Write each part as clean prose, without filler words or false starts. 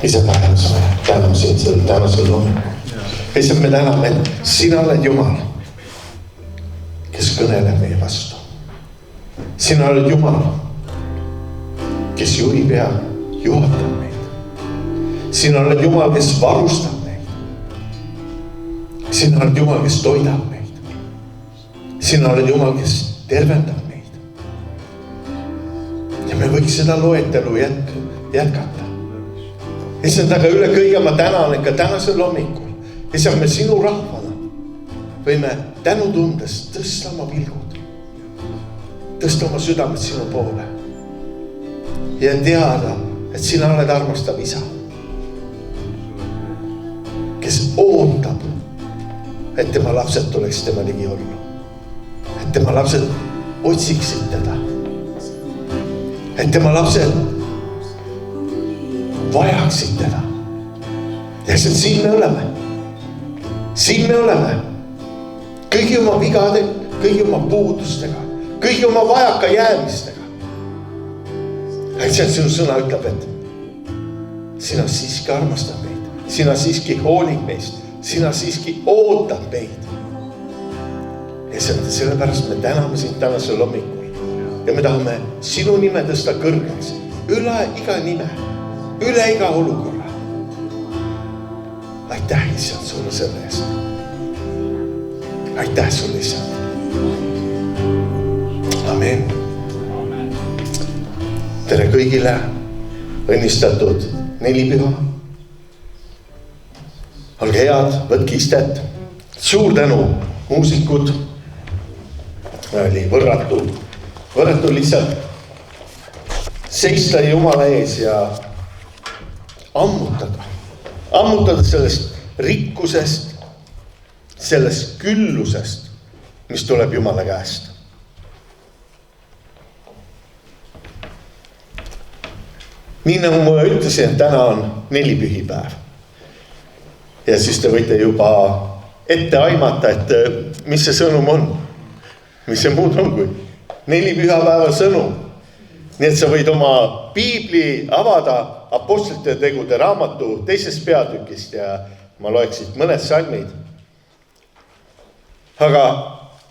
Isa, täname sind selle tänasel hommikul. Isa, me täname, et sina oled Jumal, kes kõneleb meie vastu. Sina oled Jumal, kes juhib ja juhatab meid. Sina oled Jumal, kes varustab meid. Sina oled Jumal, kes toidab meid. Sina oled Jumal, kes tervendab meid. Ja me võiks seda loetelu jätkata. Isa, aga üle kõige ma tänan, et ka tänasel hommikul, Isa, me sinu rahvana võime tänutundes tõsta oma pilgud, tõsta oma südamed sinu poole ja teada, et sina oled armastav Isa, kes ootab, et tema lapsed tuleks tema ligi olla, et tema lapsed otsiksid teda, et tema lapsed vajaksid teda. Ja siin me oleme. Siin me oleme. Kõigi oma vigade, kõigi oma puudustega, kõigi oma vajaka jäämistega. See sinu sõna ütleb, et sina siiski armastad meid. Sina siiski hoolid meist. Sina siiski ootad meid. Ja sellepärast me täname sind tänasel hommikul. Ja me tahame sinu nime tõsta kõrgeks. Üle iga nime. Üle iga olukorra. Aitäh, Issand, sulle selle eest. Aitäh sulle, Issand. Amen. Tere kõigile õnnistatud nelipüha. Olge head, võtke istet. Suur tänu, muusikud. Oli võrratu lihtsalt seista Jumala ees ja ammutada sellest rikkusest, sellest küllusest, mis tuleb Jumala käest. Nii nagu ma ütlesin, et täna on nelipühipäev. Ja siis te võite juba ette aimata, et mis see sõnum on. Mis see muud on kui nelipühapäeva sõnum. Nii et sa võid oma piibli avada Apostlite tegude raamatu 2. peatükist ja ma loeksid mõned salmid. Aga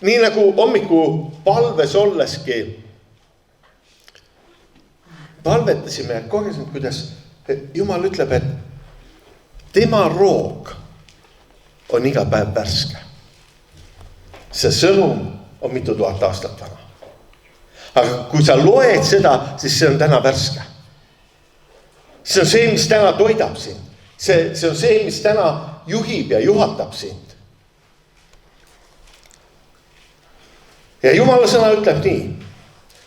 nii nagu hommiku palves olleski, palvetasime ja kogesime, kuidas Jumal ütleb, et tema roog on iga päev värske. See sõnum on mitu tuhat aastat vana. Aga kui sa loed seda, siis see on täna värske. See on see, mis täna toidab sind. See on see, mis täna juhib ja juhatab sind. Ja Jumala sõna ütleb nii.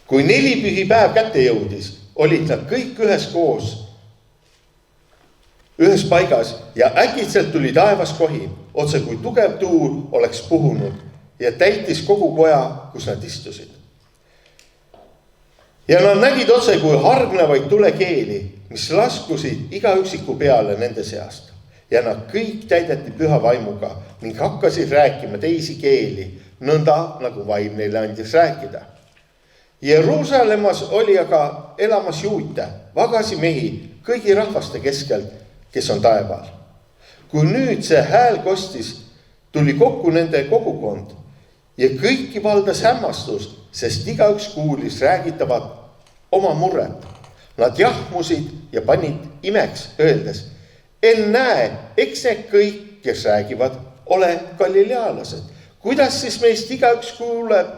Kui nelipühipäev kätte jõudis, olid nad kõik üheskoos, ühes paigas ja äkitselt tuli taevas kohin, otse kui tugev tuul oleks puhunud ja täitis kogu koja, kus nad istusid. Ja nad nägid otse kui hargnevaid tulekeeli, mis laskusid iga üksiku peale nende seast. Ja nad kõik täideti püha vaimuga ning hakkasid rääkima teisi keeli, nõnda nagu vaim neile andis rääkida. Jeruusalemmas oli aga elamas juute, vagasi mehi kõigi rahvaste keskelt, kes on taeval. Kui nüüd see hääl kostis, tuli kokku nende kogukond ja kõiki valdas hämmastus, sest igaüks kuulis räägitavat oma muret. Nad jahmusid ja panid imeks, öeldes, ennäe, eks need kõik, kes räägivad, ole galilealased. Kuidas siis meist igaüks kuuleb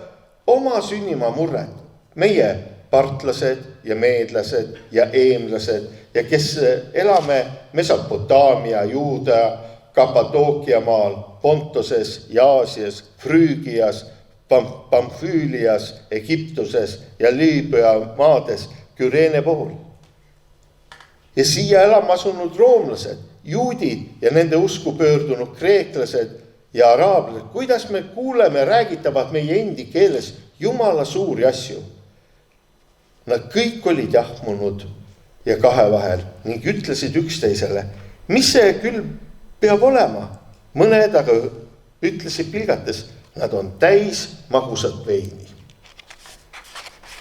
oma sünnimaa murret? Meie partlased ja meedlased ja eemlased ja kes elame Mesopotaamia, Juuda, Kappadookia maal, Pontoses ja Aasias, Früügias, Pamfüülias, Egiptuses ja Liibüa maades, Küreene pool. Ja siia elama asunud roomlased, juudid ja nende usku pöördunud kreeklased ja araablased, kuidas me kuuleme räägitavat meie endi keeles Jumala suuri asju. Nad kõik olid jahmunud ja kahe vahel ning ütlesid üksteisele, mis see küll peab olema? Mõned aga ütlesid pilgates, nad on täis magusat veini.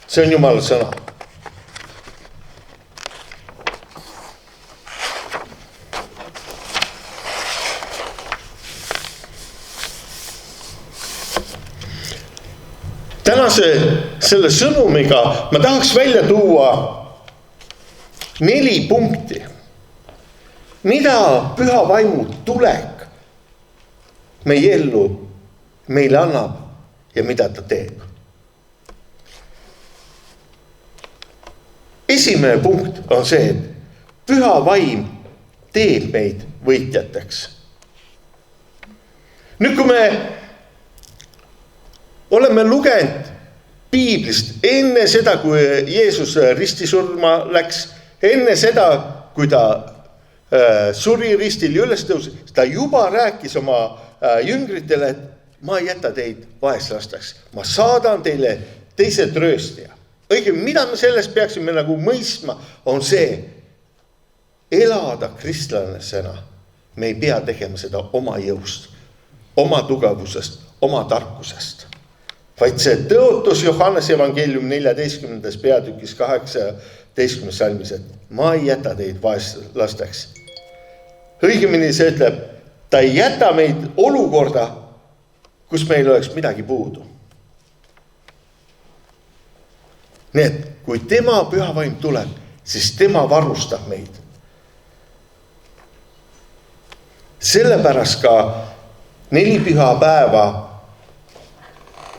See on Jumala sõna. tänase selle sõnumiga ma tahaks välja tuua 4 punkti, mida püha vaimu tulek meie ellu meile annab ja mida ta teeb. Esimene punkt on see, et püha vaim teeb meid võitjateks. Nüüd, kui me oleme lugenud piiblist enne seda, kui Jeesus ristisurma läks, enne seda, kui ta suri ristil ja üles tõusis, ta juba rääkis oma jüngritele, et ma ei jäta teid vaeslasteks, ma saadan teile teise trööstija. Õige, mida me sellest peaksime nagu mõistma, on see, elada kristlasena. Me ei pea tegema seda oma jõust, oma tugevusest, oma tarkusest. Vaid see tõotus Johannese evangeelium 14. peatükis 18. salmis, et ma ei jäta teid vaeslasteks. Õigemini see ütleb, ta ei jäta meid olukorda, kus meil oleks midagi puudu. Nii et kui tema püha vaim tuleb, siis tema varustab meid. Sellepärast ka 4 püha päeva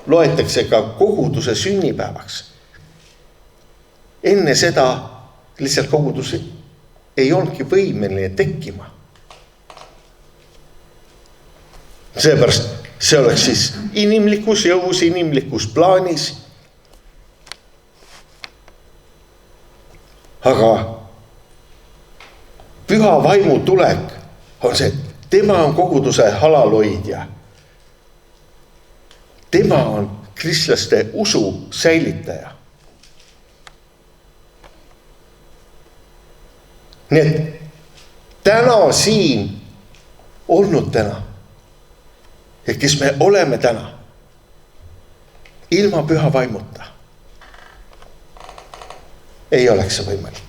loetakse ka koguduse sünnipäevaks. Enne seda lihtsalt kogudus ei olnudki võimeline tekkima. Seepärast see oleks siis inimlikus jõus, inimlikus plaanis. Aga püha vaimu tulek on see, et tema on koguduse halaloidja. Tema on kristlaste usu säilitaja. Nii et täna siin olnud täna, ja kes me oleme täna, ilma püha vaimuta, ei oleks see võimalik.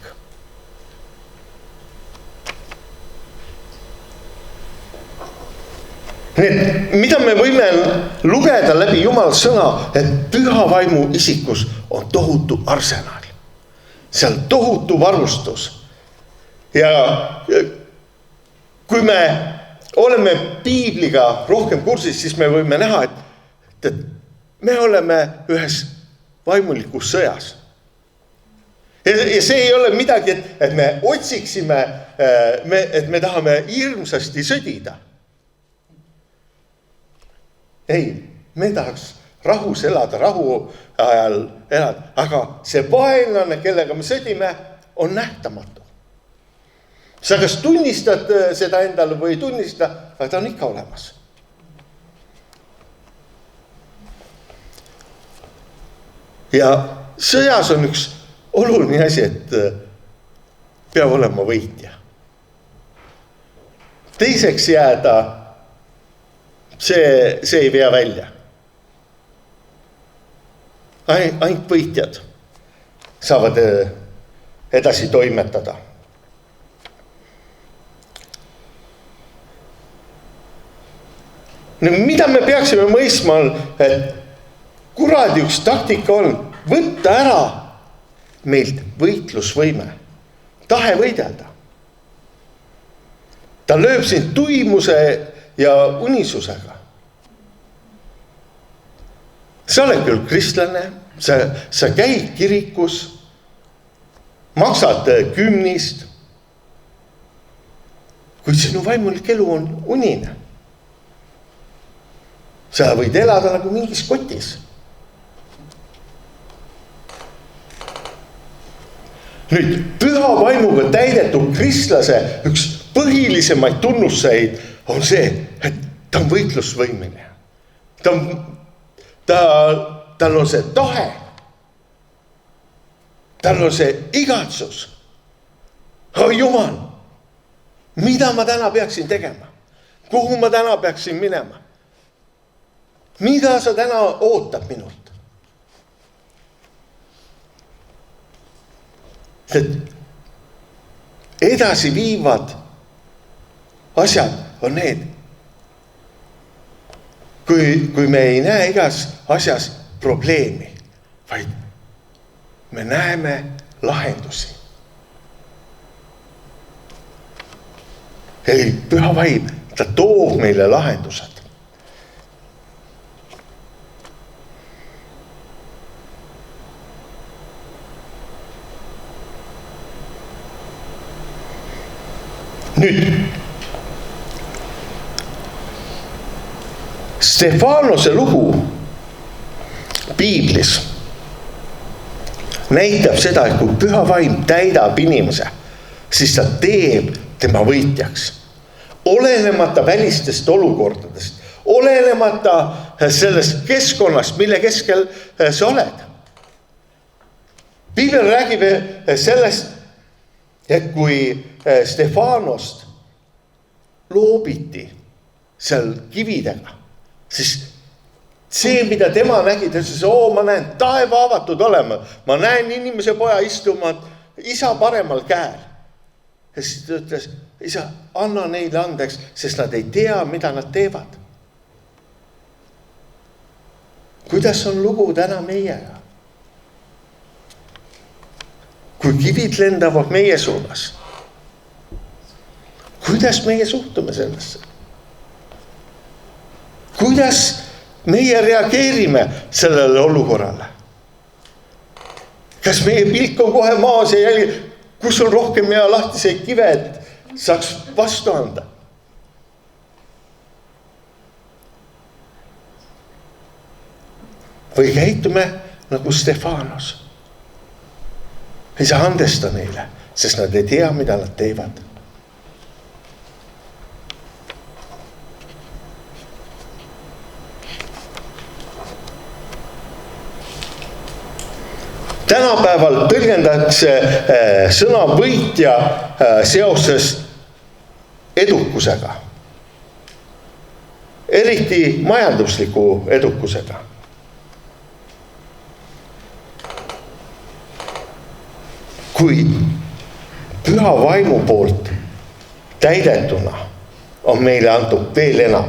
Need, mida me võime lugeda läbi Jumala sõna, et püha vaimu isikus on tohutu arsenal. See on tohutu varustus. Ja kui me oleme piibliga rohkem kursis, siis me võime näha, et me oleme ühes vaimulikus sõjas. Ja see ei ole midagi, et me otsiksime, et me tahame hirmsasti sõdida. Ei, me tahaks rahus elada, rahu ajal elada, aga see vaenlane, kellega me sõdime, on nähtamatu. Sa kas tunnistad seda endale või ei tunnista, aga ta on ikka olemas. Ja sõjas on üks oluline asi, et peab olema võitja. Teiseks jääda, see ei vea välja. Ainult võitjad saavad edasi toimetada. No, mida me peaksime mõistma, et kuradi üks taktika on võtta ära meilt võitlusvõime, tahe võidelda. Ta lööb sind tuimuse ja unisusega. Sa oled küll kristlane, sa käid kirikus, maksad kümnist, kuid sinu vaimulik elu on unine. Sa võid elada nagu mingis kotis. Nüüd, püha vaimuga täidetud kristlase üks põhilisemaid tunnuseid on see, et ta on võitlusvõimeline. Tal on see tahe. Tal on see igatsus. Oh Jumal, mida ma täna peaksin tegema? Kuhu ma täna peaksin minema? Mida sa täna ootab minult? Edasi viivad asjad on need. Kui me ei näe igas asjas probleemi, vaid me näeme lahendusi. Ei, püha vaim, ta toob meile lahendused. Nüüd, Stefanose lugu piiblis näitab seda, et kui püha vaim täidab inimese, siis ta teeb tema võitjaks. Olenemata välistest olukordadest, olenemata sellest keskkonnast, mille keskel sa oled. Piibel räägib sellest, et kui Stefanost loobiti seal kividega, siis see, mida tema nägi, ta ütles, ma näen taeva avatud olema, ma näen inimese poja istuma isa paremal käel. Ja siis ta ütles, isa, anna neile andeks, sest nad ei tea, mida nad teevad. Kuidas on lugu täna meiega? Kui kivid lendavad meie suunas, kuidas meie suhtume sellesse? Kuidas meie reageerime sellele olukorrale? Kas meie pilk on kohe maas ja jälgi, kus on rohkem ja lahtiseid kive, et saaks vastu anda? Või käitume nagu Stefanos? Ei saa andesta neile, sest nad ei tea, mida nad teevad. Tänapäeval tõlgendatakse sõna võitja seoses edukusega. Eriti majandusliku edukusega. Kui püha vaimu poolt täidetuna on meile antud veel enam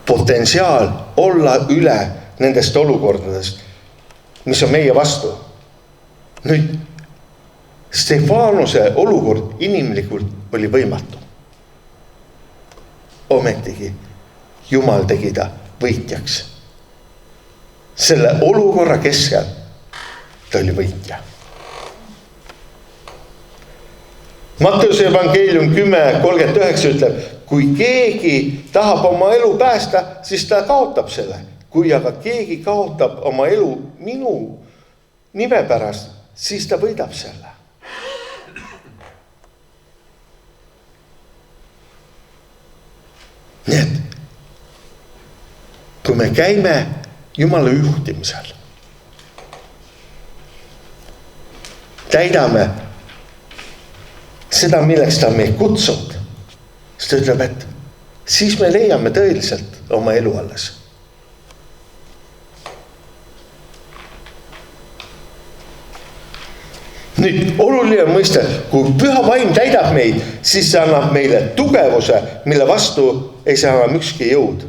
potentsiaal olla üle nendest olukordadest, mis on meie vastu. Nüüd, Stefanose olukord inimlikult oli võimatu. Ometigi Jumal tegi ta võitjaks. Selle olukorra keskel ta oli võitja. Matteuse evangeelium 10:39 ütleb, kui keegi tahab oma elu päästa, siis ta kaotab selle. Kui aga keegi kaotab oma elu minu nime pärast, siis ta võidab selle. Nii et, kui me käime Jumala juhtimisel, täidame seda, milleks ta meid kutsub, siis ta ütleb, et siis me leiame tõeliselt oma elu alles. Nüüd, oluline mõiste, kui püha vaim täidab meid, siis see annab meile tugevuse, mille vastu ei saa enam ükski jõud.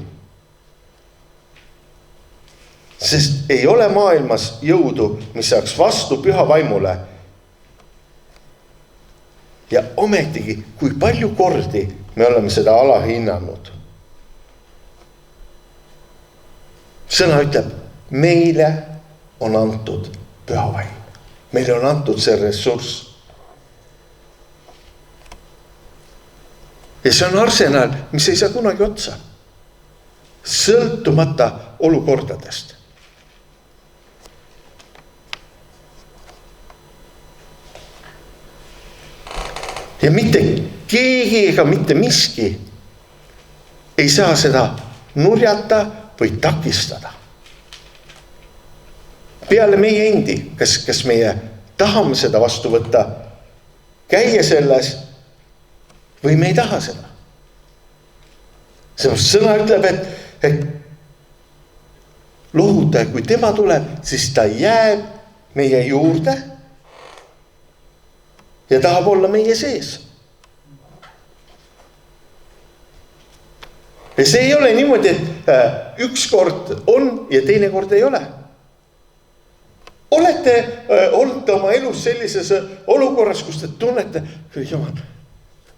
Sest ei ole maailmas jõudu, mis saaks vastu püha vaimule. Ja ometigi, kui palju kordi me oleme seda alahinnanud. Sõna ütleb, meile on antud püha vaim. Meile on antud see ressurss. Ja see on arsenal, mis ei saa kunagi otsa. Sõltumata olukordadest. Ja mitte keegi ega mitte miski ei saa seda nurjata või takistada. Peale meie endi, kas meie tahame seda vastu võtta, käia selles või me ei taha seda. Seepärast sõna ütleb, et lohutaja, kui tema tuleb, siis ta jääb meie juurde ja tahab olla meie sees. Ja see ei ole niimoodi, et üks kord on ja teine kord ei ole. Olete olnud oma elus sellises olukorras, kus te tunnete, Jumal,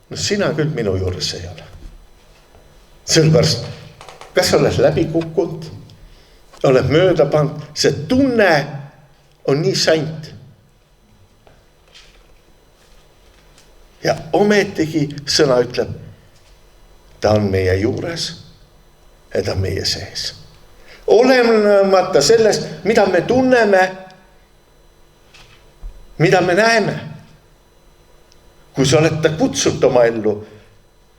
no sina küll minu juures ei ole. Sellepärast, kas oled läbi kukkunud, oled mööda pannud, see tunne on nii sant. Ja ometigi sõna ütleb, ta on meie juures ja ta on meie sees. Olemata sellest, mida me tunneme, mida me näeme. Kui sa oled ta kutsult oma ellu,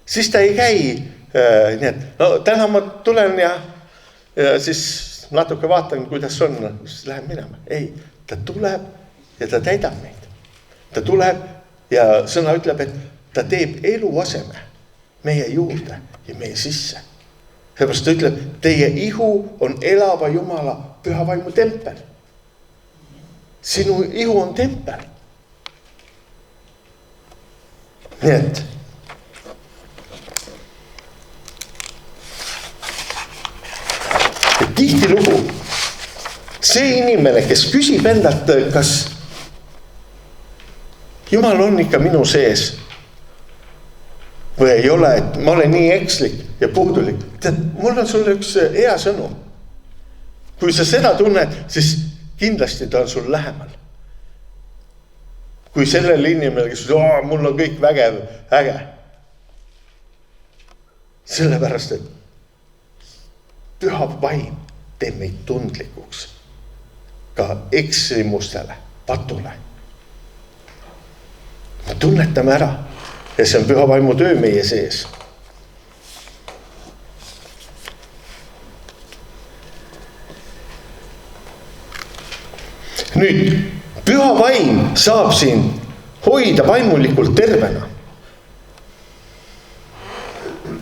siis ta ei käi nii, et no täna ma tulen ja siis natuke vaatan, kuidas on, siis lähen minema. Ei, ta tuleb ja ta täidab meid. Ta tuleb ja sõna ütleb, et ta teeb eluaseme meie juurde ja meie sisse. Seepärast ta ütleb, teie ihu on elava Jumala püha vaimu tempel. Sinu ihu on tempel. Nii et tihtilugu see inimene, kes küsib endalt, kas Jumal on ikka minu sees või ei ole, et ma olen nii ekslik ja puudulik. Tead, mul on sulle üks hea sõnum. Kui sa seda tunned, siis kindlasti ta on sul lähemal. Kui sellele inimene, kes ütleb, mul on kõik vägev, äge. Sellepärast, et püha vaim teeb meid tundlikuks ka eksimustele, patule. Me tunnetame ära ja see on püha vaimu töö meie sees. Nüüd, püha vaim saab siin hoida vaimulikult tervena.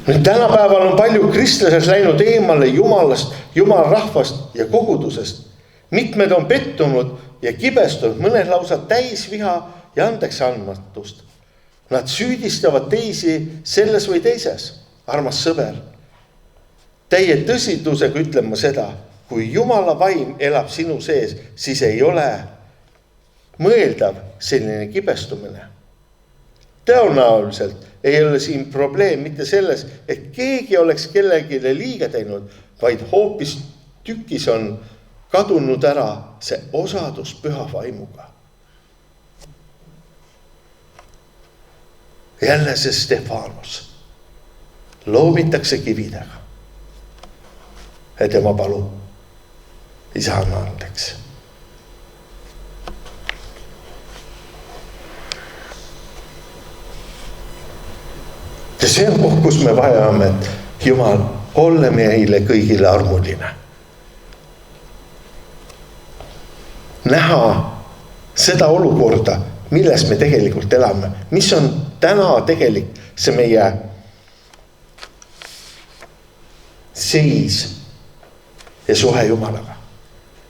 Nüüd tänapäeval on palju kristlased läinud eemale Jumalast, Jumala rahvast ja kogudusest. Mitmed on pettunud ja kibestunud, mõned lausa täis viha ja andeks andmatust. Nad süüdistavad teisi selles või teises. Armas sõber, täie tõsidusega ütlen ma seda, kui Jumala vaim elab sinu sees, siis ei ole mõeldav selline kibestumine. Tõenäoliselt ei ole siin probleem mitte selles, et keegi oleks kellelegi liiga teinud, vaid hoopis tükis on kadunud ära see osadus püha vaimuga. Jälle see Stefanus loomitakse kividega. Ja tema palub, isa on andeks. Ja see on koht, kus me vajame, et Jumal, ole meile kõigile armuline. Näha seda olukorda, milles me tegelikult elame. Mis on täna tegelik see meie seis ja suhe Jumalaga.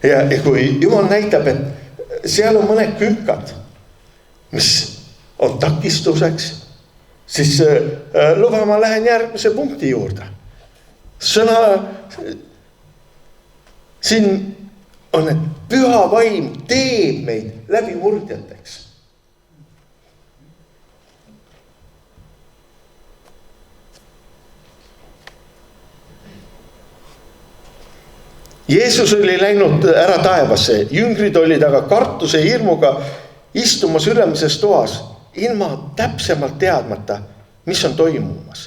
Ja kui Jumal näitab, et seal on mõned künkad, mis on takistuseks, siis luba ma lähen järgmise punkti juurde. Sõna siin on, et püha vaim teeb meid läbimurdjateks. Jeesus oli läinud ära taevasse, jüngrid olid aga kartuse ja hirmuga istumas ülemises toas, ilma täpsemalt teadmata, mis on toimumas.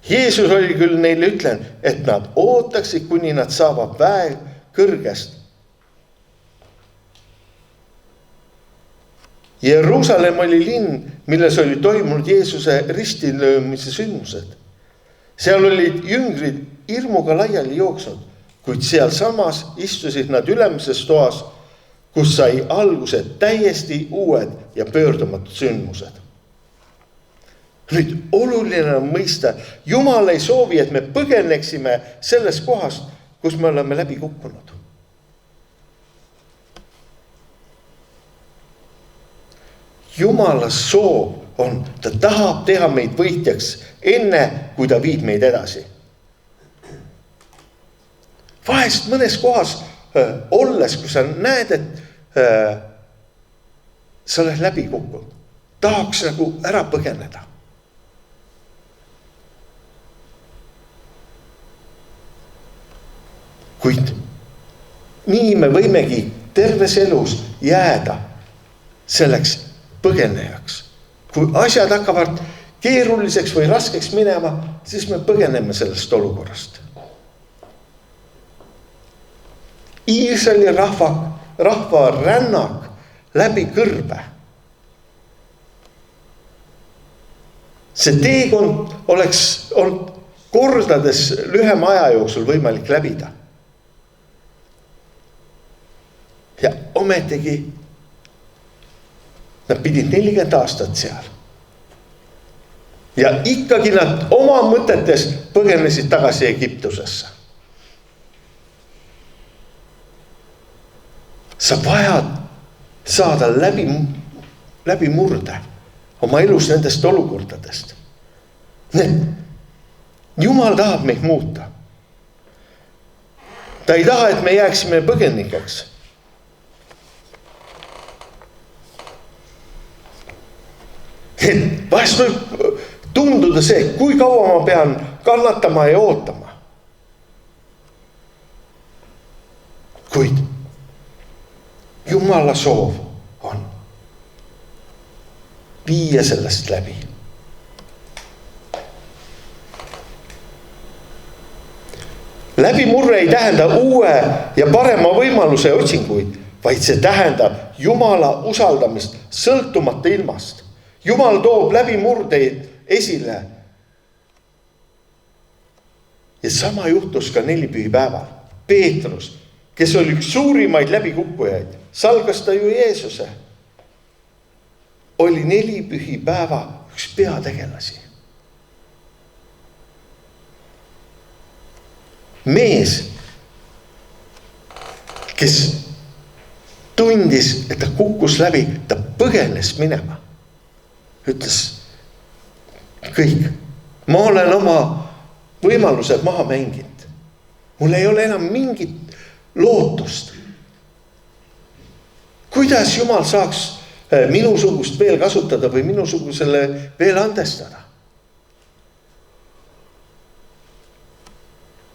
Jeesus oli küll neile ütlen, et nad ootaksid, kuni nad saavad väe kõrgest. Jeruusalemm oli linn, milles oli toimunud Jeesuse ristilöömise sündmused. Seal olid jüngrid hirmuga laiali jooksnud, kuid seal samas istusid nad ülemises toas, kus sai alguse täiesti uued ja pöördumatud sündmused. Nüüd oluline on mõista, Jumal ei soovi, et me põgeneksime sellest kohast, kus me oleme läbi kukkunud. Jumala soov on, ta tahab teha meid võitjaks enne, kui ta viib meid edasi. Vahest mõnes kohas olles, kui sa näed, et sa oled läbi kukkunud, tahaks nagu ära põgeneda. Kuid nii me võimegi terves elus jääda selleks põgenejaks. Kui asjad hakkavad keeruliseks või raskeks minema, siis me põgeneme sellest olukorrast. Iisraeli rahva rännak läbi kõrbe. See teekond oleks olnud kordades lühema aja jooksul võimalik läbida. Ja ometigi nad pidid 40 aastat seal. Ja ikkagi nad oma mõtetes põgenesid tagasi Egiptusesse. Sa vajad saada läbi murde oma elus nendest olukordadest. Jumal tahab meid muuta. Ta ei taha, et me jääksime põgenikeks. Vahest võib tunduda see, kui kaua ma pean kannatama ja ootama. Kuid Jumala soov on viia sellest läbi. Läbimurre ei tähenda uue ja parema võimaluse otsinguid, vaid see tähendab Jumala usaldamist sõltumata ilmast. Jumal toob läbimurdeid esile. Ja sama juhtus ka nelipühipäeval. Peetrus, kes oli üks suurimaid läbikukkujaid, salgas ta ju Jeesuse, oli nelipühipäeva üks peategelasi. Mees, kes tundis, et ta kukkus läbi, ta põgenes minema. Ütles kõik, ma olen oma võimalused maha mänginud. Mul ei ole enam mingit lootust. Kuidas Jumal saaks minusugust veel kasutada või minusugusele veel andestada?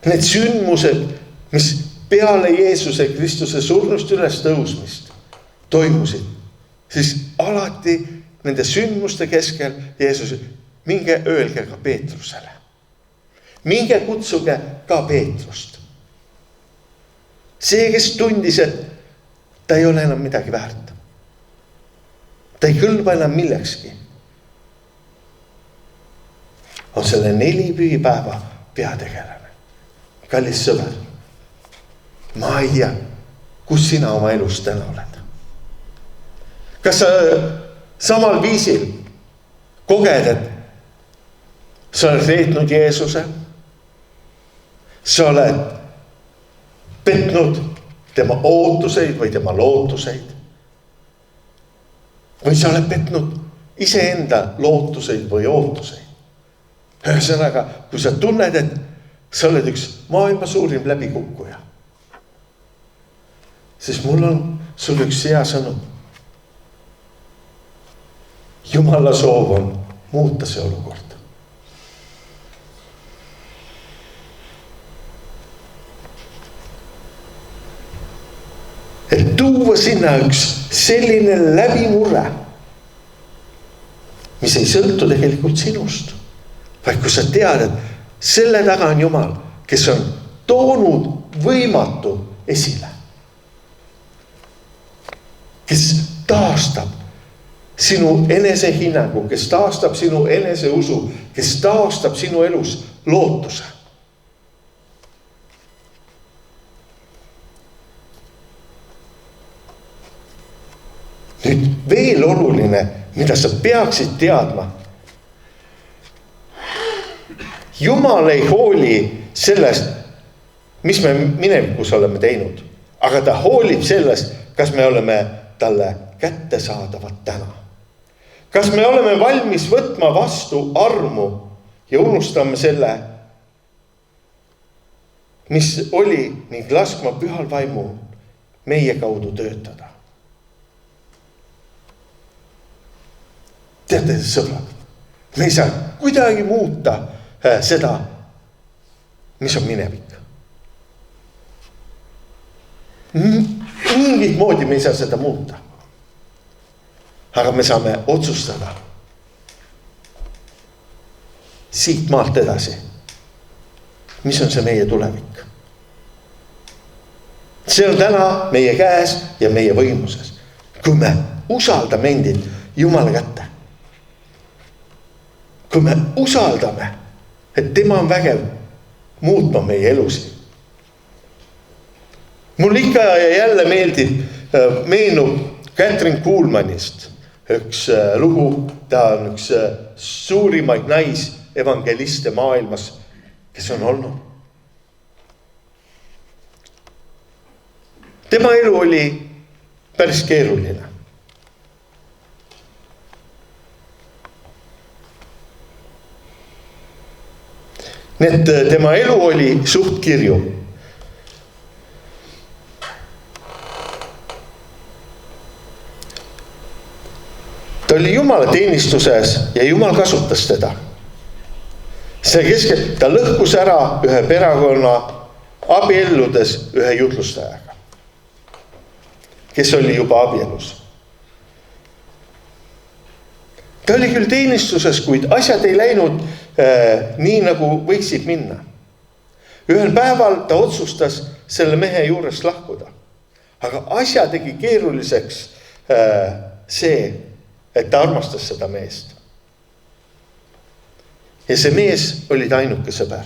Need sündmused, mis peale Jeesuse Kristuse surnust üles tõusmist toimusid, siis alati nende sündmuste keskel Jeesus, minge öelge ka Peetrusele. Minge kutsuge ka Peetrust. See, kes tundis, et ta ei ole enam midagi väärt. Ta ei kõlba enam millekski. On selle nelipühipäeva peategelane. Kallis sõber, ma ei tea, kus sina oma elus täna oled. Kas sa samal viisil koged, et sa oled reetnud Jeesuse, sa oled petnud tema ootuseid või tema lootuseid, või sa oled petnud iseenda lootuseid või ootuseid. Ühesõnaga, kui sa tunned, et sa oled üks maailma suurim läbikukkuja, siis mul on sul üks hea sõnum. Jumala soov on muuta see olukord. Et tuua sinna üks selline läbimurre, mis ei sõltu tegelikult sinust, vaid kui sa tead, et selle taga on Jumal, kes on toonud võimatu esile, kes taastab sinu enesehinnangu, kes taastab sinu eneseusu, kes taastab sinu elus lootuse. Nüüd veel oluline, mida sa peaksid teadma. Jumal ei hooli sellest, mis me minevikus oleme teinud, aga ta hoolib sellest, kas me oleme talle kättesaadavad täna. Kas me oleme valmis võtma vastu armu ja unustame selle, mis oli ning laskma pühal vaimu meie kaudu töötada. Teate, sõbrad, me ei saa kuidagi muuta seda, mis on minevik. Mingit moodi me ei saa seda muuta. Aga me saame otsustada siit maalt edasi, mis on see meie tulevik. See on täna meie käes ja meie võimuses. Kui me usaldame endid Jumala kätte. Kui me usaldame, et tema on vägev muutma meie elusid. Mul ikka ja jälle meenub Kathryn Kuhlmanist üks lugu. Ta on üks suurimaid naisevangeliste maailmas, kes on olnud. Tema elu oli päris keeruline. Nii et tema elu oli suht kirju. Ta oli Jumala teenistuses ja Jumal kasutas teda. See keskel ta lõhkus ära ühe perekonna abielludes ühe jutlustajaga, kes oli juba abielus. Ta oli küll teenistuses, kuid asjad ei läinud nii, nagu võiksid minna. Ühel päeval ta otsustas selle mehe juurest lahkuda. Aga asja tegi keeruliseks see, et ta armastas seda meest. Ja see mees oli ta ainuke sõber.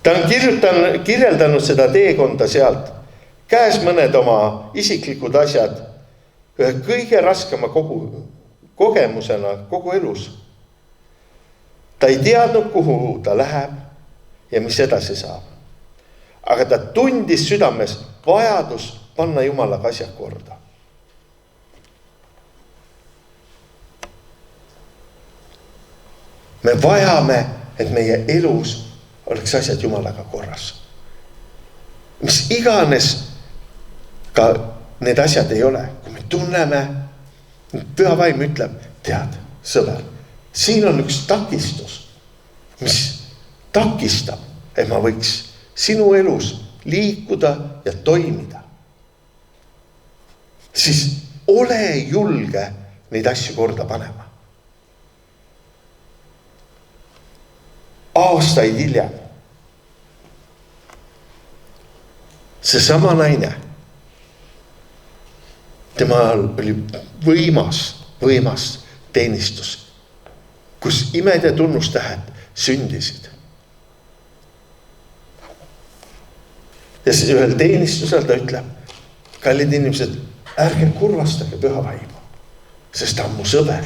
Ta on kirjeldanud seda teekonda sealt. Käes mõned oma isiklikud asjad ühe kõige raskema kogemusena kogu elus. Ta ei teadnud, kuhu ta läheb ja mis edasi saab. Aga ta tundis südames vajadus panna Jumalaga asjad korda. Me vajame, et meie elus oleks asjad Jumalaga korras. Mis iganes ka need asjad ei ole. Kui me tunneme, Püha Vaim ütleb, tead, sõber, siin on üks takistus, mis takistab, et ma võiks sinu elus liikuda ja toimida. Siis ole julge neid asju korda panema. Aastaid hiljem seesama naine, temal oli võimas teenistus, kus imed ja tunnustähed sündisid. Ja siis ühel teenistusel ta ütleb, kallid inimesed, ärge kurvastage Püha Vaimu, sest ta on mu sõber.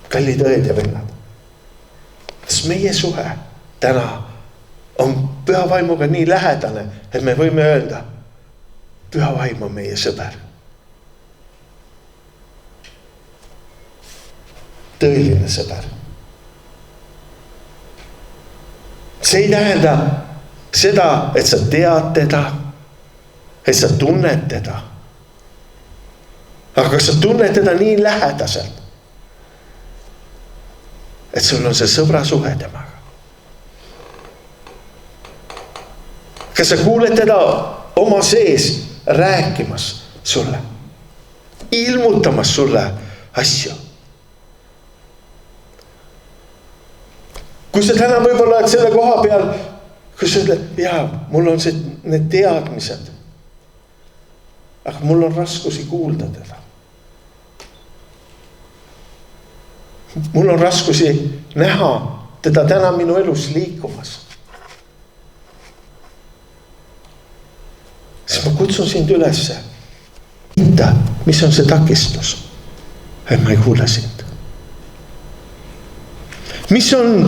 Kallid õed ja vennad, kas meie suhe täna on Püha Vaimuga nii lähedane, et me võime öelda, Püha Vaim on meie sõber. Tõeline sõber. See ei tähenda seda, et sa tead teda, et sa tunned teda. Aga kas sa tunned teda nii lähedaselt, et sul on see sõbra suhe temaga? Kas sa kuuled teda oma sees rääkimas sulle, ilmutamas sulle asju? Kui sa täna võib-olla oled selle koha peal, kui sa ütled, jaa, mul on need teadmised, aga mul on raskusi kuulda teda. Mul on raskusi näha teda täna minu elus liikumas. Siis ma kutsun sind ülesse. Mis on see takistus? Et ma ei kuule sind. Mis on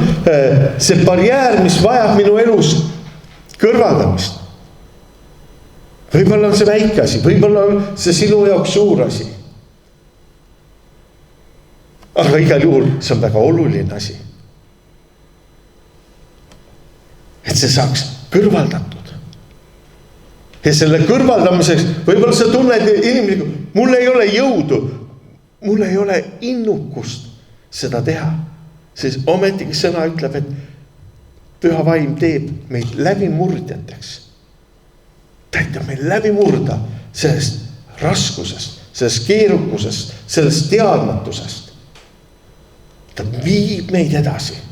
see barjäär, mis vajab minu elus kõrvaldamist? Võib-olla on see väike asi, võib-olla on see sinu jaoks suur asi. Aga igal juhul see on väga oluline asi. Et see saaks kõrvaldatud. Ja selle kõrvaldamiseks, võib-olla sa tunned inimlikult, mul ei ole jõudu, mul ei ole innukust seda teha. Siis ometigi sõna ütleb, et püha vaim teeb meid läbimurdjateks. Ta aitab meid läbi murda sellest raskusest, sellest keerukusest, sellest teadmatusest. Ta viib meid edasi.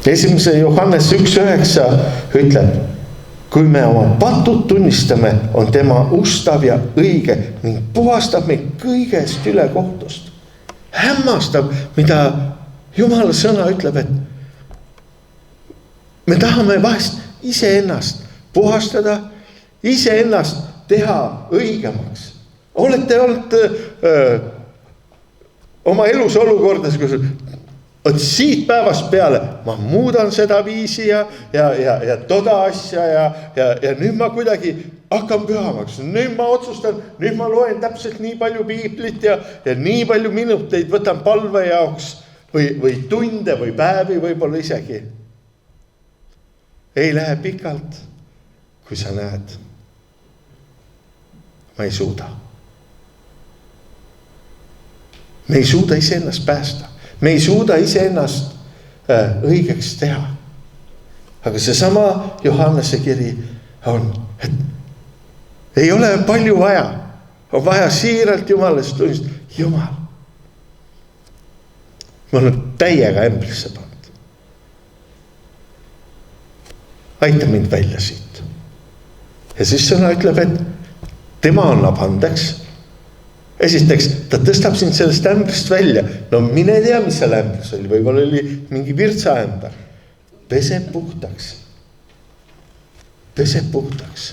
Esimese Johannes 1.9 ütleb, kui me oma patud tunnistame, on tema ustav ja õige ning puhastab meid kõigest ülekohtust. Hämmastab, mida Jumala sõna ütleb, et me tahame vahest iseennast puhastada, iseennast teha õigemaks. Olete olnud oma elus olukordades, kus et siit päevast peale ma muudan seda viisi ja toda asja ja nüüd ma kuidagi hakkan pühamaks. Nüüd ma otsustan, nüüd ma loen täpselt nii palju piiblit ja nii palju minuteid võtan palve jaoks või tunde või päevi võib-olla isegi. Ei lähe pikalt, kui sa näed. Ma ei suuda. Me ei suuda iseennast päästa. Me ei suuda iseennast õigeks teha. Aga seesama Johannese kiri on, et ei ole palju vaja. On vaja siiralt Jumalast tunnistada. Jumal, ma olen täiega ämbrisse pannud. Aita mind välja siit. Ja siis sõna ütleb, et tema annab andeks. Esiteks, ta tõstab sind sellest ämbrist välja. No mine tea, mis seal ämbris oli. Võib-olla oli mingi virtsaämber. Peseb puhtaks. Peseb puhtaks.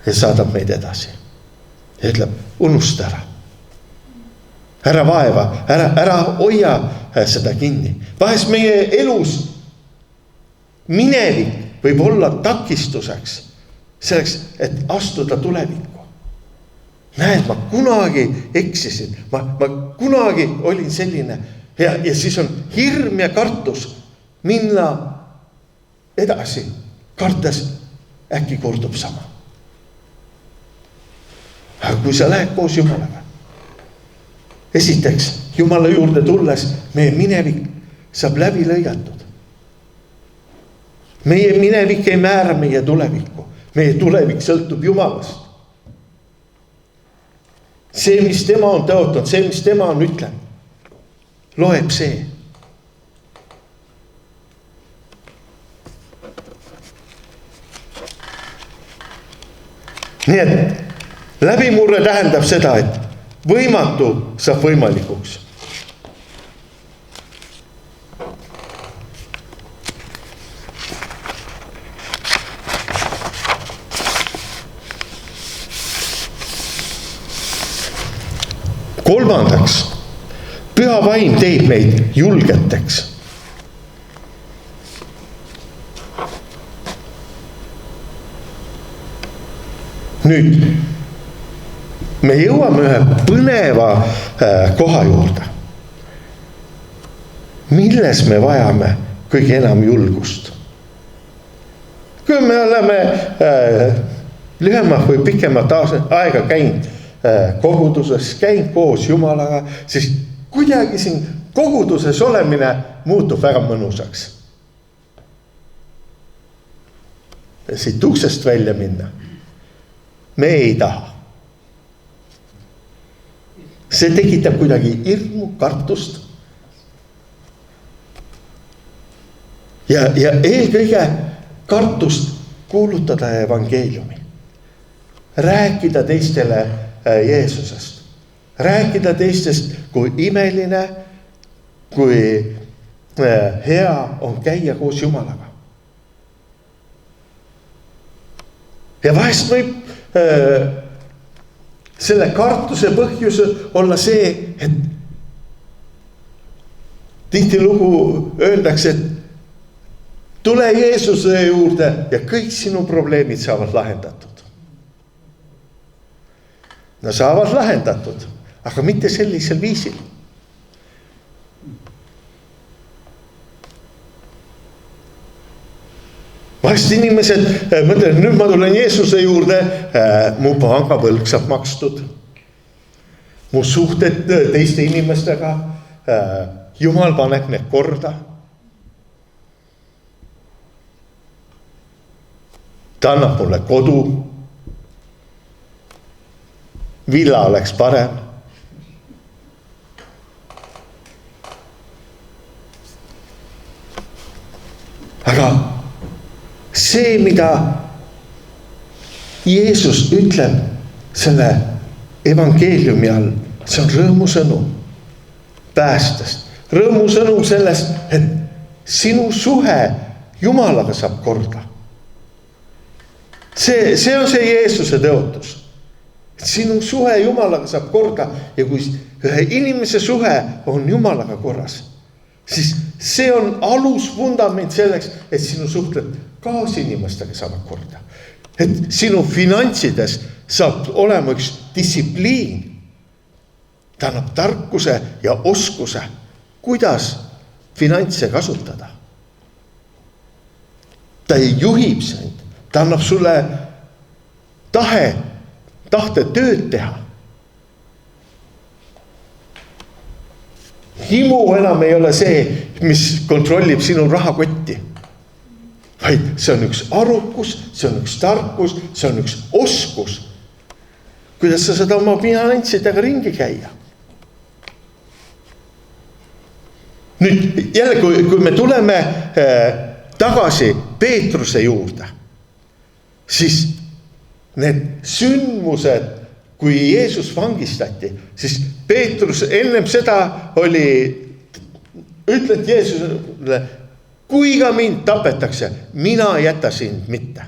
Ja saadab meid edasi. Ja ütleb, unusta ära. Ära vaeva, ära hoia seda kinni. Vahest meie elus minevik võib olla takistuseks. Selleks, et astuda tulevikku. Näed, ma kunagi eksisin. Ma kunagi olin selline. Ja siis on hirm ja kartus minna edasi. Kartes äkki kordub sama. Aga kui sa lähed koos Jumalaga. Esiteks, Jumala juurde tulles, meie minevik saab läbi lõigatud. Meie minevik ei määra meie tulevikku. Meie tulevik sõltub Jumalast. See, mis tema on tõotanud, see, mis tema on ütlenud, loeb see. Nii et läbimurre tähendab seda, et võimatu saab võimalikuks. Kolmandaks, püha vaim teeb meid julgeteks. Nüüd, me jõuame ühe põneva koha juurde. Milles me vajame kõige enam julgust? Kui me oleme lühemat või pikemat aega käinud koguduses, käin koos Jumalaga, siis kuidagi siin koguduses olemine muutub väga mõnusaks. Siit uksest välja minna. Me ei taha. See tekitab kuidagi hirmu, kartust. Ja eelkõige kartust kuulutada evangeeliumi. Rääkida teistele Jeesusest. Rääkida teistest, kui imeline, kui hea on käia koos Jumalaga. Ja vahest võib selle kartuse põhjus olla see, et tihtilugu öeldakse, et tule Jeesuse juurde ja kõik sinu probleemid saavad lahendatud. No saavad lahendatud, aga mitte sellisel viisil. Vahest inimesed mõtlevad, nüüd ma tulen Jeesuse juurde, mu pangapõlg saab makstud, mu suhted teiste inimestega, Jumal paneb need korda. Ta annab mulle kodu, villa oleks parem. Aga see, mida Jeesus ütleb selle evangeeliumi all, see on rõõmusõnum päästest. Rõõmusõnum sellest, et sinu suhe Jumalaga saab korda. See on see Jeesuse tõotus. Sinu suhe Jumalaga saab korda ja kui ühe inimese suhe on Jumalaga korras, siis see on alus vundament selleks, et sinu suhted kaasinimestega saavad korda. Et sinu finantsides saab olema üks distsipliin. Ta annab tarkuse ja oskuse, kuidas finantse kasutada. Ta ei juhib sind, ta annab sulle tahte tööd teha. Himu enam ei ole see, mis kontrollib sinu rahakotti. Vaid see on üks arukus, see on üks tarkus, see on üks oskus. Kuidas sa saad oma finantsidega ringi käia. Nüüd jälle, kui me tuleme tagasi Peetruse juurde, siis need sündmused, kui Jeesus vangistati, siis Peetrus ennem seda oli, ütled Jeesusele, kui ka mind tapetakse, mina jäta sind mitte.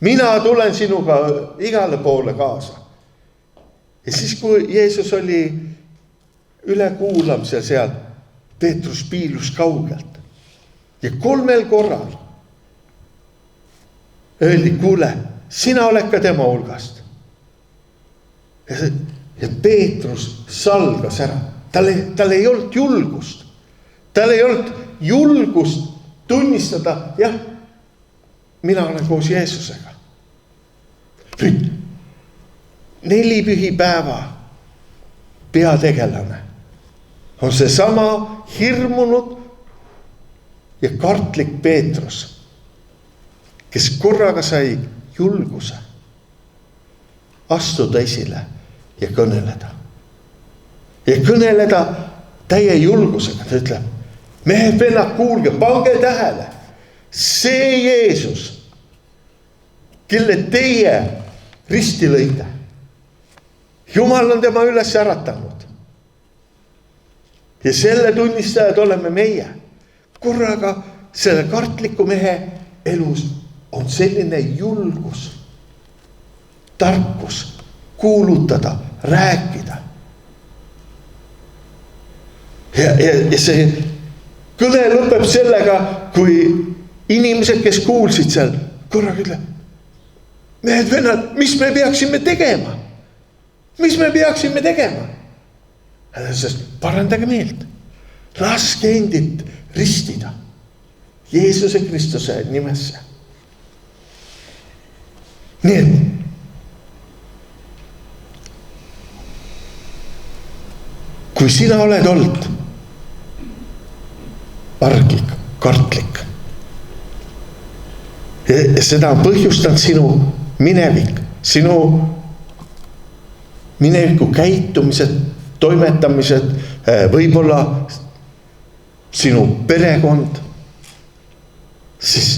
Mina tulen sinuga igale poole kaasa. Ja siis, kui Jeesus oli üle kuulamisel seal, Peetrus piilus kaugelt. Ja 3 korral öeldi, kuule, sina oled ka tema hulgast. Ja Peetrus salgas ära. Tal ei olnud julgust. Tal ei olnud julgust tunnistada, jah, mina olen koos Jeesusega. Nüüd, 4 pühipäeva peategelane on see sama hirmunud ja kartlik Peetrus, kes korraga sai julguse astuda esile ja kõneleda. Ja kõneleda täie julgusega. Ta ütleb, mehed, vennad, kuulge, pange tähele. See Jeesus, kelle teie risti lõite. Jumal on tema üles äratanud. Ja selle tunnistajad oleme meie. Korraga selle kartliku mehe elus on selline julgus, tarkus, kuulutada, rääkida. Ja see kõne lõpeb sellega, kui inimesed, kes kuulsid seal, korraga ütleb, mehed, vennad, mis me peaksime tegema? Mis me peaksime tegema? Sest parandage meelt. Laske endid ristida Jeesuse Kristuse nimesse. Nii et kui sina oled olnud arglik, kartlik ja seda on põhjustanud sinu minevik, sinu mineviku käitumised, toimetamised, võib-olla sinu perekond, siis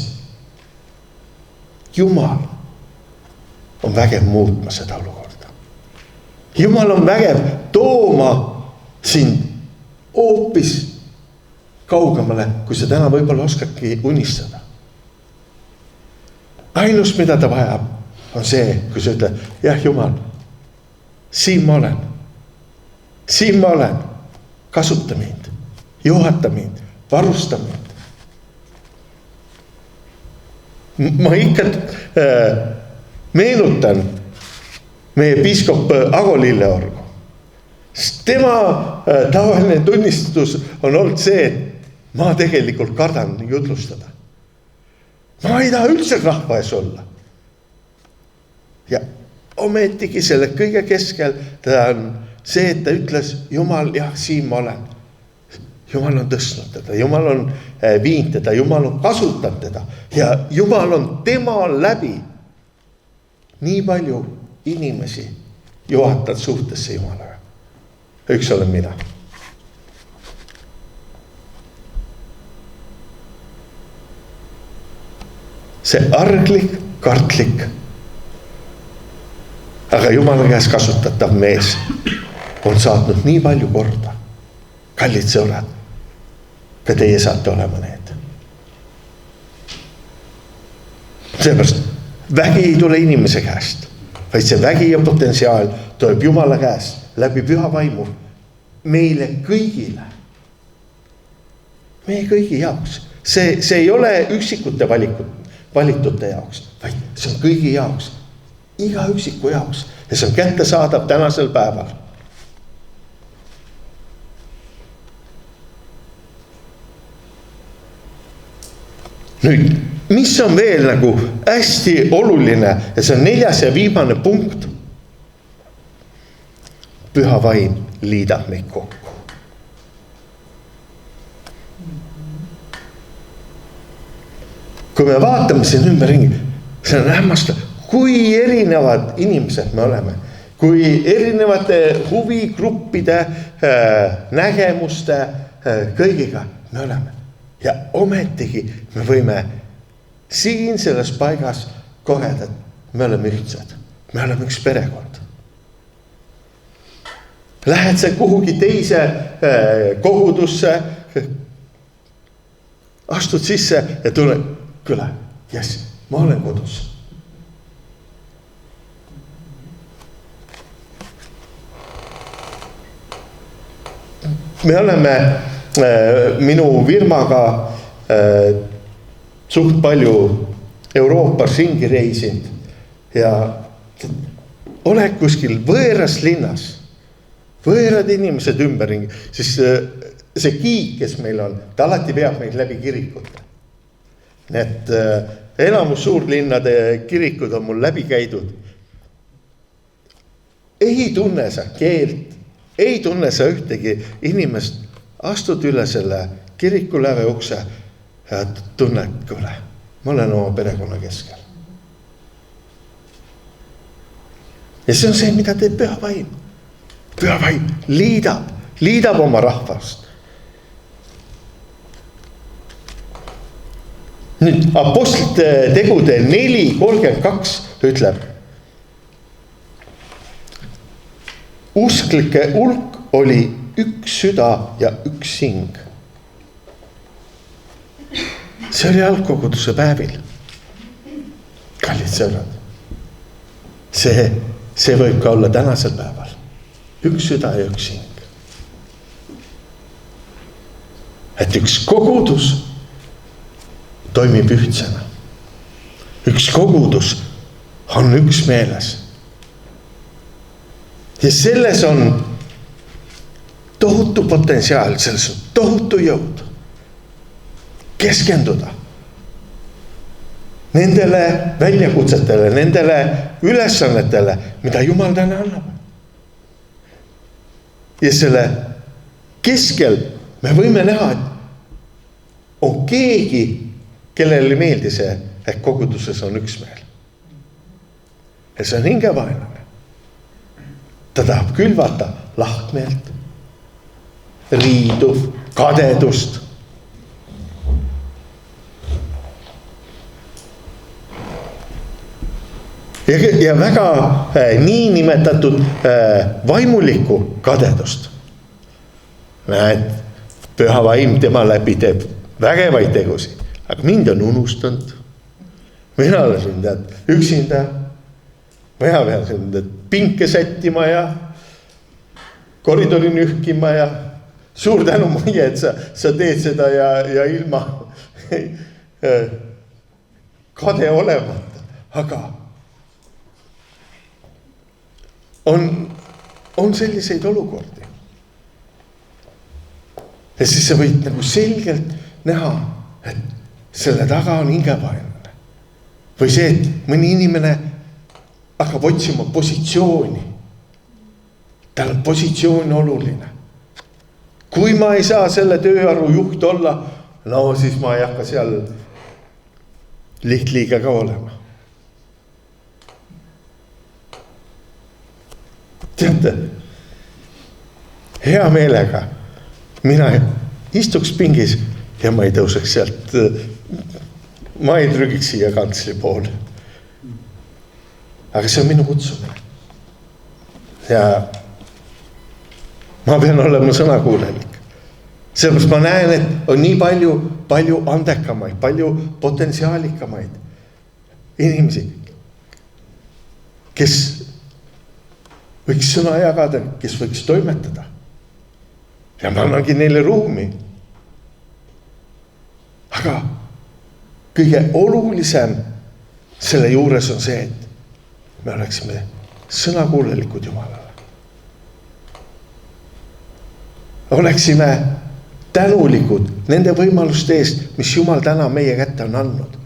Jumal on vägev muutma seda olukorda. Jumal on vägev tooma sind hoopis kaugemale, kui sa täna võib-olla oskadki unistada. Ainus, mida ta vajab, on see, kui sa ütled, jah, Jumal, siin ma olen, kasuta mind, juhata mind, varusta mind. Ma ikka meenutan meie piiskop Ago Lilleorgu. Tema tavaline tunnistus on olnud see, et ma tegelikult kardan jutlustada. Ma ei taha üldse rahva ees olla. Ja ometigi selle kõige keskel ta on see, et ta ütles, Jumal, jah, siin ma olen. Jumal on tõstnud teda, Jumal on viinud teda, Jumal on kasutanud teda ja Jumal on tema läbi nii palju inimesi juhatanud suhtesse Jumalaga. Üks olen mina. See arglik, kartlik, aga Jumala käes kasutatav mees on saatnud nii palju korda. Kallid sõbrad, ka teie saate olema need. Seepärast vägi ei tule inimese käest, vaid see vägi ja potentsiaal tuleb Jumala käest läbi püha vaimu meile kõigile. Meie kõigi jaoks. See ei ole üksikute valitute jaoks, vaid see on kõigi jaoks. Iga üksiku jaoks. Ja see on kättesaadav tänasel päeval. Nüüd, mis on veel nagu hästi oluline ja see on 4. ja viimane punkt. Püha vaim liidab meid kokku. Kui me vaatame siin ümberringi, see on hämmastav, kui erinevad inimesed me oleme, kui erinevate huvigruppide, nägemuste, kõigiga me oleme. Ja ometigi me võime siin selles paigas kogeda, et me oleme ühtsed. Me oleme üks perekond. Lähed sa kuhugi teise kogudusse, astud sisse ja tule, küle, yes, ma olen kodus. Me oleme minu firmaga suht palju Euroopas ringi reisinud ja oled kuskil võõras linnas, võõrad inimesed ümberringi, siis see kiik, kes meil on, ta alati veab meid läbi kirikute. Need enamus suurlinnade kirikud on mul läbi käidud. Ei tunne sa keelt, ei tunne sa ühtegi inimest, astud üle selle kiriku läve ukse ja tunned, kuule, ma olen oma perekonna keskel. Ja see on see, mida teeb püha vaim. Püha vaim liidab oma rahvast. Nüüd Apostlite tegude 4:32 ütleb, usklike hulk oli üks süda ja üks hing. See oli algkoguduse päevil. Kallid sõbrad. See võib ka olla tänasel päeval. Üks süda ja üks hing. Et üks kogudus toimib ühtsena. Üks kogudus on üks meeles. Ja selles on tohutu potentsiaal, selles on tohutu jõud. Keskenduda nendele väljakutsetele, nendele ülesannetele, mida Jumal täna annab. Ja selle keskel me võime näha, et on keegi, kellele ei meeldi see, et koguduses on üksmeel. Ja see on hingevaenlane. Ta tahab külvata lahkmeelt, riidu, kadedust. Ja väga nii nimetatud vaimulikku kadedust. Näed, püha vaim tema läbi teeb vägevaid tegusid, aga mind on unustanud. Mina olen siin üksinda. Mina pean siin pinke sättima ja koridori nühkima ja suur tänu Maie, et sa teed seda ja ilma kade olemata, aga on selliseid olukordi. Ja siis sa võid nagu selgelt näha, et selle taga on hingevaenlane. Või see, et mõni inimene hakkab otsima positsiooni. Tal on positsioon oluline. Kui ma ei saa selle tööaru juht olla, no siis ma ei hakka seal lihtliiga ka olema. Teate, hea meelega mina istuks pingis ja ma ei tõuseks sealt, ma ei trügiks siia kantsli poole. Aga see on minu kutsumine. Ja ma pean olema sõnakuulelik. Sellepärast ma näen, et on nii palju andekamaid, palju potentsiaalikamaid inimesi, kes võiks sõna jagada, kes võiks toimetada. Ja ma annangi neile ruumi. Aga kõige olulisem selle juures on see, et me oleksime sõnakuulelikud Jumalale. Oleksime tänulikud nende võimaluste eest, mis Jumal täna meie kätte on andnud.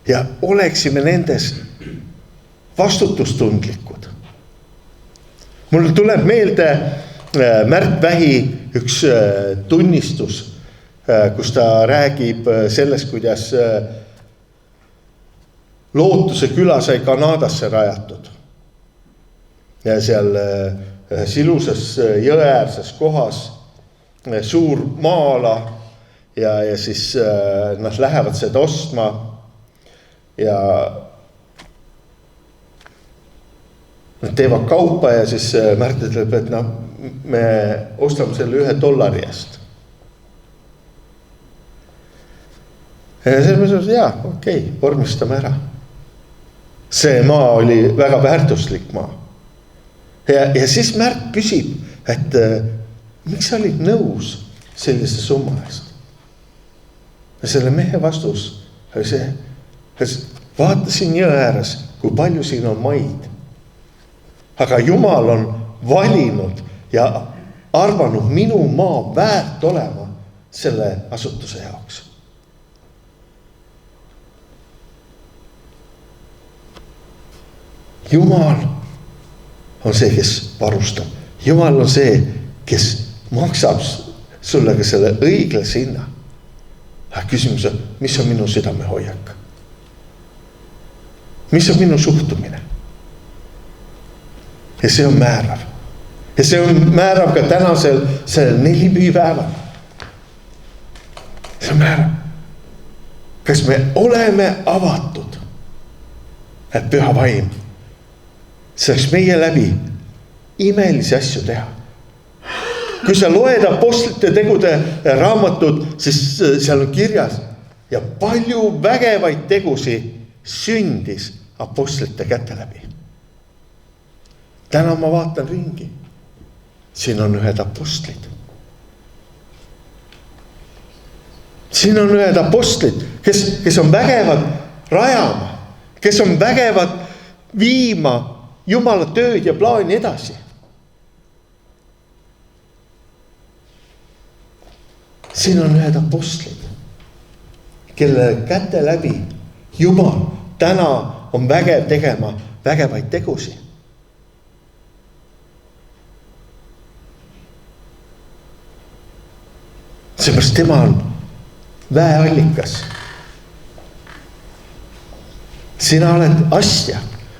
Ja oleksime nendes vastutustundlikud. Mul tuleb meelde Märt Vähi üks tunnistus, kus ta räägib sellest, kuidas Lootuse küla sai Kanadasse rajatud. Ja seal ühes ilusas jõeäärses kohas suur maala ja siis nad lähevad seda ostma ja nad teevad kaupa ja siis Märt ütleb, et me ostame selle $1 eest. Ja selles mõttes, okei, vormistame ära. See maa oli väga väärtuslik maa. Ja siis Märt küsib, et miks sa olid nõus sellise summa eest? Ja selle mehe vastus oli see, et vaatasin jõe ääres, kui palju siin on maid. Aga Jumal on valinud ja arvanud minu maa väärt olema selle asutuse jaoks. Jumal on see, kes varustab. Jumal on see, kes maksab sulle ka selle õiglase hinna. Aga küsimus on, mis on minu südame hoiak? Mis on minu suhtumine? Ja see on määrav. Ja see on määrav ka tänasel sellel 4 pühipäeval. See on määrav. Kas me oleme avatud, et püha vaim saaks meie läbi imelisi asju teha? Kui sa loed apostlite tegude raamatud, siis seal on kirjas ja palju vägevaid tegusi sündis apostlite käte läbi. Täna ma vaatan ringi. Siin on ühed apostlid. Siin on ühed apostlid, kes on vägevad rajama, kes on vägevad viima Jumala tööd ja plaani edasi. Siin on ühed apostlid, kelle käte läbi Jumal täna on vägev tegema vägevaid tegusi. Seepärast tema on väeallikas. Sina oled astja.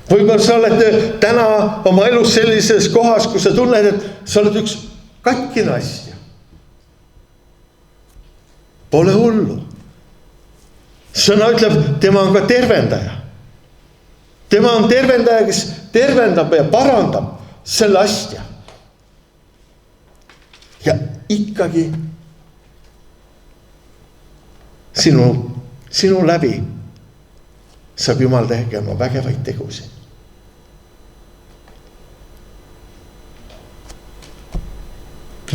Võib-olla sa oled täna oma elus sellises kohas, kus sa tunned, et sa oled üks katkine astja. Pole hullu. Sõna ütleb, tema on ka tervendaja. Tema on tervendaja, kes tervendab ja parandab selle astja. Ja ikkagi sinu läbi saab Jumal tegema vägevaid tegusid.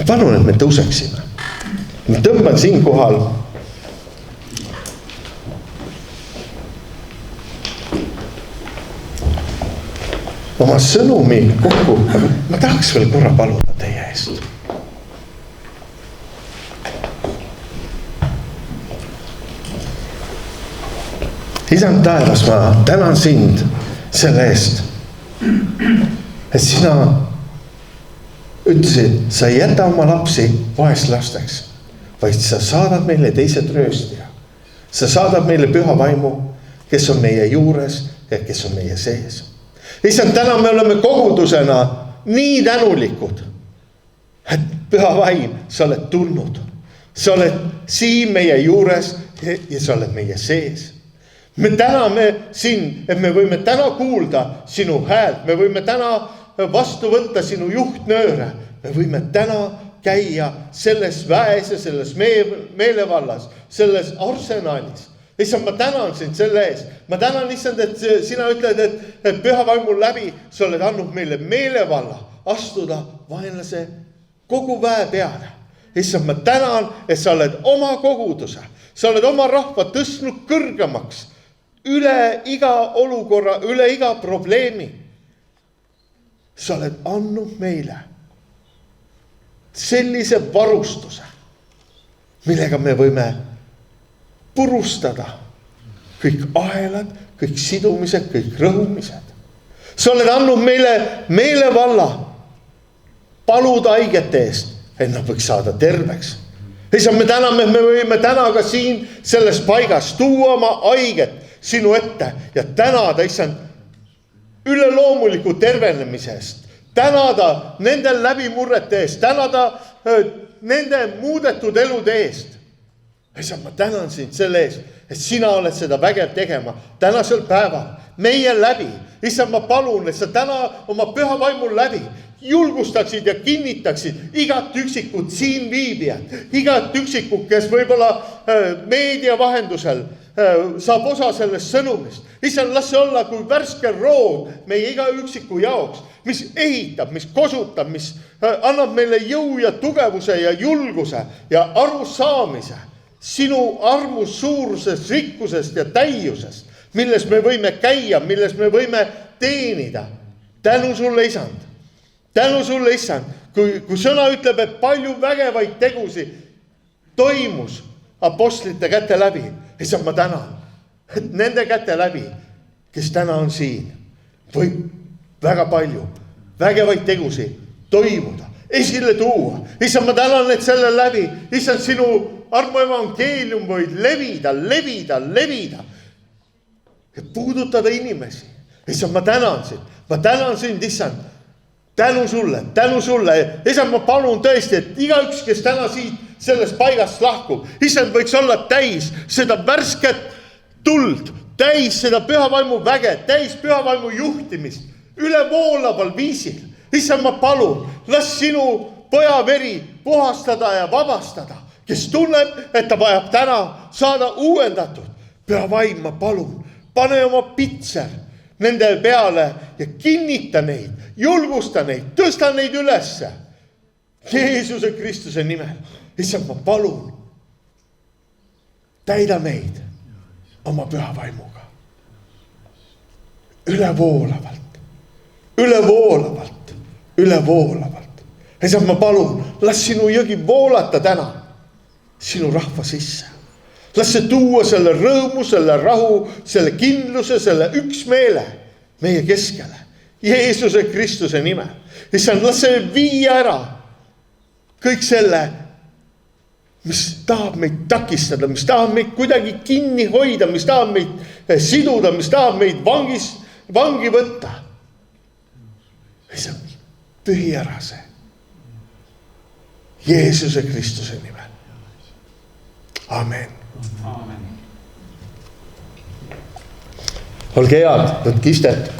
ma palun, et me tõuseksime. Ma tõmban siin kohal oma sõnumi kokku. Ma tahaks veel korra paluda teie eest. Isand taevas, ma tänan sind selle eest, et sina ütlesid, sa ei jäta oma lapsi vaeslasteks, vaid sa saadad meile teise trööstija. Sa saadad meile püha vaimu, kes on meie juures ja kes on meie sees. Issand, täna me oleme kogudusena nii tänulikud, et püha vaim, sa oled tulnud. Sa oled siin meie juures ja sa oled meie sees. Me täname sind, et me võime täna kuulda sinu häält. Me võime täna vastu võtta sinu juhtnööre. Me võime täna käia selles väes ja selles meelevallas, selles arsenalis. Issand, ma tänan sind selle ees. Ma tänan, issand, et sina ütled, et püha vaimul läbi sa oled andnud meile meelevalla astuda vaenlase kogu väe peale. Issand, ma tänan, et sa oled oma koguduse, sa oled oma rahva tõstnud kõrgemaks üle iga olukorra, üle iga probleemi. Sa oled andnud meile sellise varustuse, millega me võime purustada kõik ahelad, kõik sidumised, kõik rõhumised. Sa oled andnud meile meelevalla paluda haigete eest, et nad võiks saada terveks. Issand, me täname, me võime täna ka siin selles paigas tuua oma haiget sinu ette ja tänada, issand, üleloomuliku tervenemise eest. Tänada nende läbimurrete eest, tänada nende muudetud elude eest. Issand, ma tänan sind selle eest, et sina oled seda vägev tegema tänasel päeval meie läbi. Issand, ma palun, et sa täna oma püha vaimul läbi julgustaksid ja kinnitaksid igat üksikut siin viibijat, igat üksikut, kes võib-olla meedia vahendusel saab osa sellest sõnumist. Issand, las see olla kui värske roog meie iga üksiku jaoks, mis ehitab, mis kosutab, mis annab meile jõu ja tugevuse ja julguse ja arusaamise sinu armus suurusest, rikkusest ja täiusest, milles me võime käia, milles me võime teenida. Tänu sulle, issand. Tänu sulle, issand. Kui sõna ütleb, et palju vägevaid tegusi toimus apostlite käte läbi. Issand, ma tänan, et nende käte läbi, kes täna on siin, võib väga palju vägevaid tegusi toimuda, esile tuua. Issand, ma tänan, et selle läbi, issand, sinu armu evangeelium võid levida ja puudutada inimesi. Issand, ma tänan sind, issand, tänu sulle. Issand, ma palun tõesti, et igaüks, kes täna siit sellest paigast lahkub, issand, võiks olla täis seda värsket tuld, täis seda püha vaimu väge, täis püha vaimu juhtimist, ülevoolaval viisil. Issand, ma palun, las sinu poja veri puhastada ja vabastada, kes tunneb, et ta vajab täna saada uuendatud. Püha vaim, ma palun, pane oma pitser nende peale ja kinnita neid, julgusta neid, tõsta neid ülesse. Jeesuse Kristuse nimel. Issand, ma palun, täida meid oma püha vaimuga. Ülevoolavalt. Issand, ma palun, las sinu jõgi voolata täna sinu rahva sisse. Las see tuua selle rõõmu, selle rahu, selle kindluse, selle üksmeele meie keskele. Jeesuse Kristuse nimel. Issand, las see viia ära kõik selle, mis tahab meid takistada, mis tahab meid kuidagi kinni hoida, mis tahab meid siduda, mis tahab meid vangi võtta. Issand, pühi ära see. Jeesuse Kristuse nimel. Amen. Olge head, võtke istet.